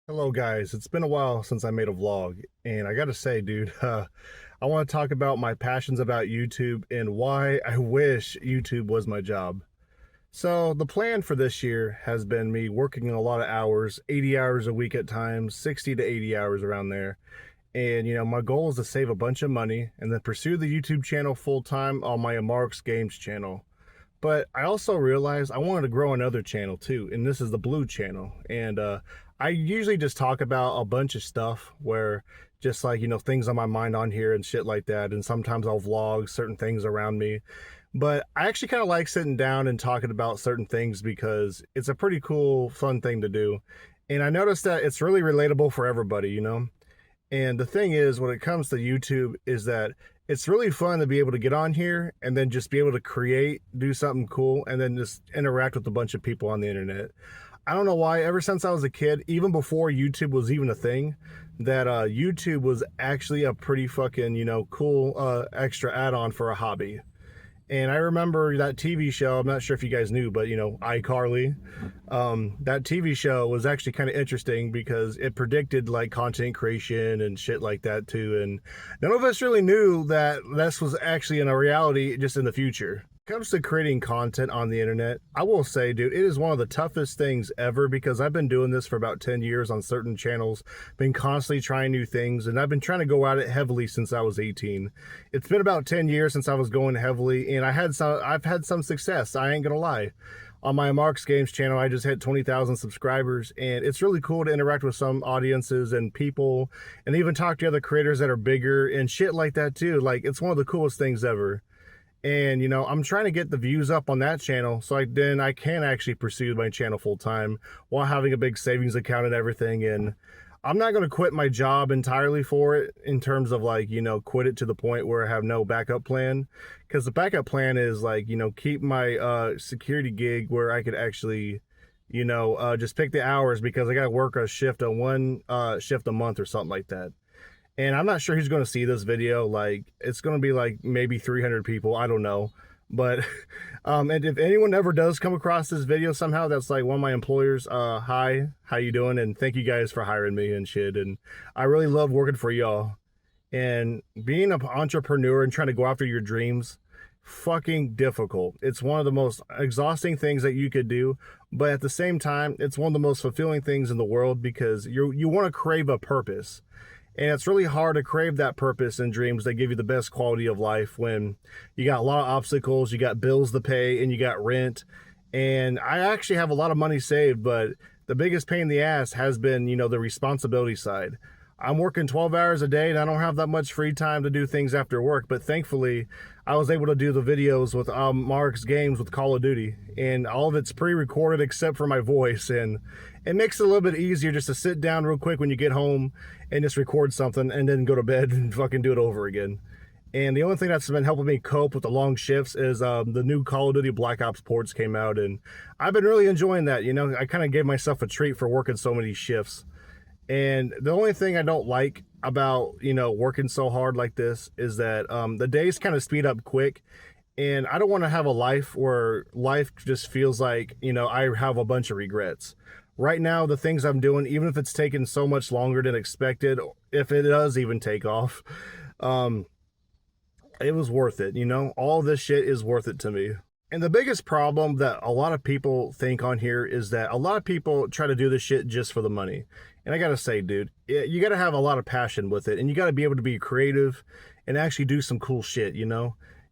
Hello guys, it's been a while since I made a vlog, and I gotta say, dude, I want to talk about my passions about YouTube and why I wish YouTube was my job. So the plan for this year has been me working a lot of hours, 80 hours a week at times, 60 to 80 hours around there. And my goal is to save a bunch of money and then pursue the YouTube channel full time on my Mark's Games channel. But I also realized I wanted to grow another channel too, and this is the Blue channel. And I usually just talk about a bunch of stuff where just like, things on my mind on here and shit like that. And sometimes I'll vlog certain things around me. But I actually kind of like sitting down and talking about certain things because it's a pretty cool, fun thing to do. And I noticed that it's really relatable for everybody. And the thing is, when it comes to YouTube, is that it's really fun to be able to get on here and then just be able to create, do something cool, and then just interact with a bunch of people on the internet. I don't know why, ever since I was a kid, even before YouTube was even a thing, that YouTube was actually a pretty fucking, cool extra add-on for a hobby. And I remember that TV show, I'm not sure if you guys knew, but iCarly, that TV show was actually kind of interesting because it predicted like content creation and shit like that too. And none of us really knew that this was actually in a reality just in the future. When it comes to creating content on the internet, I will say, dude, it is one of the toughest things ever because I've been doing this for about 10 years on certain channels, been constantly trying new things, and I've been trying to go at it heavily since I was 18. It's been about 10 years since I was going heavily, and I've had some success, I ain't gonna lie. On my Mark's Games channel, I just hit 20,000 subscribers, and it's really cool to interact with some audiences and people, and even talk to other creators that are bigger and shit like that too. Like, it's one of the coolest things ever. And I'm trying to get the views up on that channel so I can actually pursue my channel full time while having a big savings account and everything. And I'm not going to quit my job entirely for it in terms of like, quit it to the point where I have no backup plan, because the backup plan is like, keep my security gig where I could actually just pick the hours, because I got to work a shift on one shift a month or something like that. And I'm not sure who's going to see this video. Like, it's going to be like maybe 300 people. I don't know. But, and if anyone ever does come across this video somehow, that's like one of my employers, hi, how you doing? And thank you guys for hiring me and shit. And I really love working for y'all. And being an entrepreneur and trying to go after your dreams, fucking difficult. It's one of the most exhausting things that you could do. But at the same time, it's one of the most fulfilling things in the world because you want to crave a purpose. And it's really hard to crave that purpose and dreams that give you the best quality of life when you got a lot of obstacles, you got bills to pay, and you got rent. And I actually have a lot of money saved, but the biggest pain in the ass has been, the responsibility side. I'm working 12 hours a day and I don't have that much free time to do things after work, but thankfully I was able to do the videos with Mark's Games with Call of Duty, and all of it's pre-recorded except for my voice, and it makes it a little bit easier just to sit down real quick when you get home and just record something and then go to bed and fucking do it over again. And the only thing that's been helping me cope with the long shifts is the new Call of Duty Black Ops ports came out, and I've been really enjoying that. I kind of gave myself a treat for working so many shifts. And the only thing I don't like about, working so hard like this is that the days kind of speed up quick. And I don't want to have a life where life just feels like, I have a bunch of regrets. Right now, the things I'm doing, even if it's taken so much longer than expected, if it does even take off, it was worth it. All this shit is worth it to me. And the biggest problem that a lot of people think on here is that a lot of people try to do this shit just for the money. And I gotta say, dude, you gotta have a lot of passion with it, and you gotta be able to be creative and actually do some cool shit,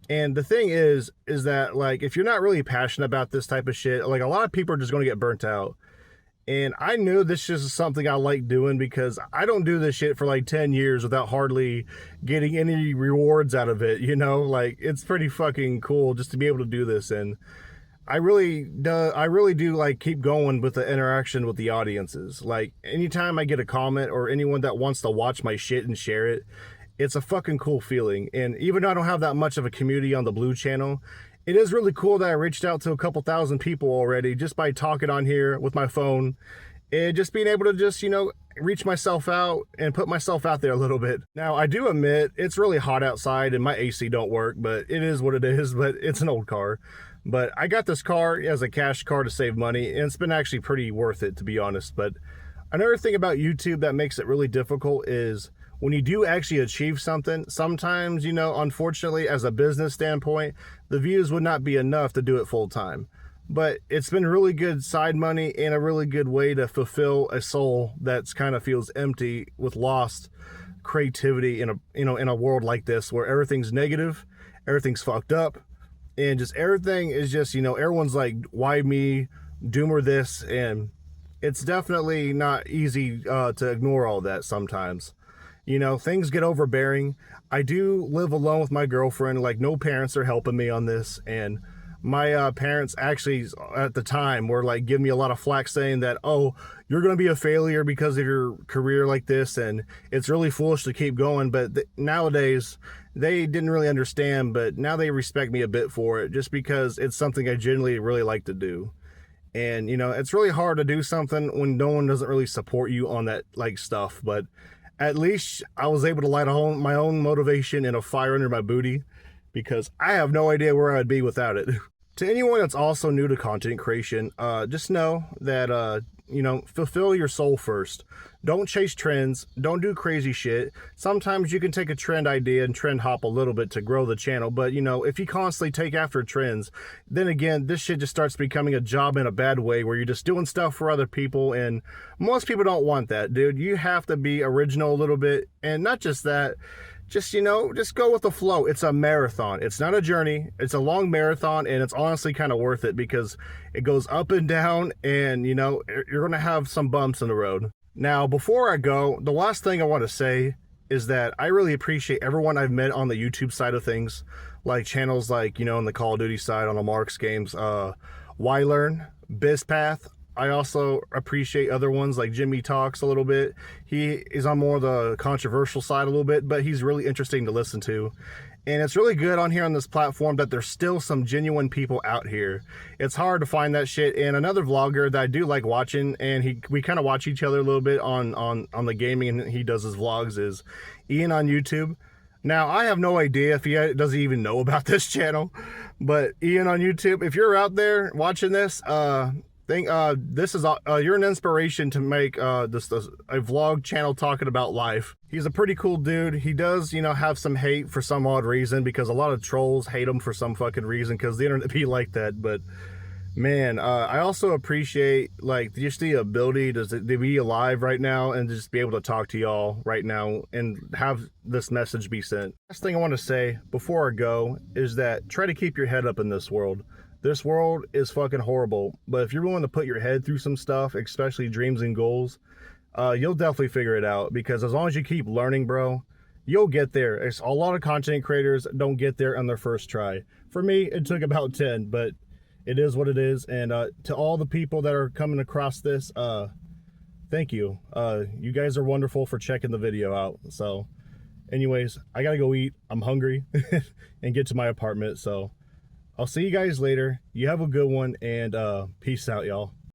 And the thing is that, like, if you're not really passionate about this type of shit, like, a lot of people are just gonna get burnt out. And I knew this is something I like doing because I don't do this shit for like 10 years without hardly getting any rewards out of it, Like, it's pretty fucking cool just to be able to do this. And I really do like keep going with the interaction with the audiences. Like, anytime I get a comment or anyone that wants to watch my shit and share it, it's a fucking cool feeling. And even though I don't have that much of a community on the Blue channel, it is really cool that I reached out to a couple thousand people already just by talking on here with my phone and just being able to just, reach myself out and put myself out there a little bit. Now, I do admit it's really hot outside and my AC don't work, but it is what it is. But it's an old car. But I got this car as a cash car to save money, and it's been actually pretty worth it, to be honest. But Another thing about YouTube that makes it really difficult is when you do actually achieve something, sometimes, you know, unfortunately, as a business standpoint, the views would not be enough to do it full time. But it's been really good side money and a really good way to fulfill a soul that's kind of feels empty with lost creativity in a, you know, in a world like this where everything's negative, everything's fucked up, and just everything is just, you know, everyone's like, why me, doomer this, and it's definitely not easy to ignore all that sometimes. You know, things get overbearing. I do live alone with my girlfriend. Like, no parents are helping me on this. And my parents actually, at the time, were like giving me a lot of flack saying that, oh, you're going to be a failure because of your career like this. And it's really foolish to keep going. But nowadays, they didn't really understand. But now they respect me a bit for it just because it's something I genuinely really like to do. And, you know, it's really hard to do something when no one doesn't really support you on that, like, stuff. But at least I was able to light my own motivation and a fire under my booty, because I have no idea where I'd be without it. To anyone that's also new to content creation, just know that, you know, fulfill your soul first. Don't chase trends. Don't do crazy shit. Sometimes you can take a trend idea and trend hop a little bit to grow the channel. But, you know, if you constantly take after trends, then again, this shit just starts becoming a job in a bad way where you're just doing stuff for other people. And most people don't want that, dude. You have to be original a little bit. And not just that, just, you know, just go with the flow. It's a marathon. It's not a journey. It's a long marathon, and it's honestly kind of worth it because it goes up and down, and, you know, you're going to have some bumps in the road. Now, before I go, the last thing I want to say is that I really appreciate everyone I've met on the YouTube side of things, like channels like, you know, on the Call of Duty side, on the Marks games, YLearn, BizPath. I also appreciate other ones like Jimmy Talks a little bit. He is on more of the controversial side a little bit, but he's really interesting to listen to. And it's really good on here on this platform that there's still some genuine people out here. It's hard to find that shit. And another vlogger that I do like watching, and we kind of watch each other a little bit on the gaming, and he does his vlogs, is Ian on YouTube. Now, I have no idea if he doesn't even know about this channel, but Ian on YouTube, if you're out there watching this, this is you're an inspiration to make a vlog channel talking about life. He's a pretty cool dude. He does, you know, have some hate for some odd reason because a lot of trolls hate him for some fucking reason because the internet be like that. But man, I also appreciate like just the ability to be alive right now and just be able to talk to y'all right now and have this message be sent. Last thing I want to say before I go is that try to keep your head up in this world. This world is fucking horrible, but if you're willing to put your head through some stuff, especially dreams and goals, you'll definitely figure it out, because as long as you keep learning, bro, you'll get there. It's a lot of content creators don't get there on their first try. For me, it took about 10, but it is what it is. And to all the people that are coming across this, thank you. You guys are wonderful for checking the video out. So anyways, I gotta go eat. I'm hungry and get to my apartment. So I'll see you guys later. You have a good one, and peace out, y'all.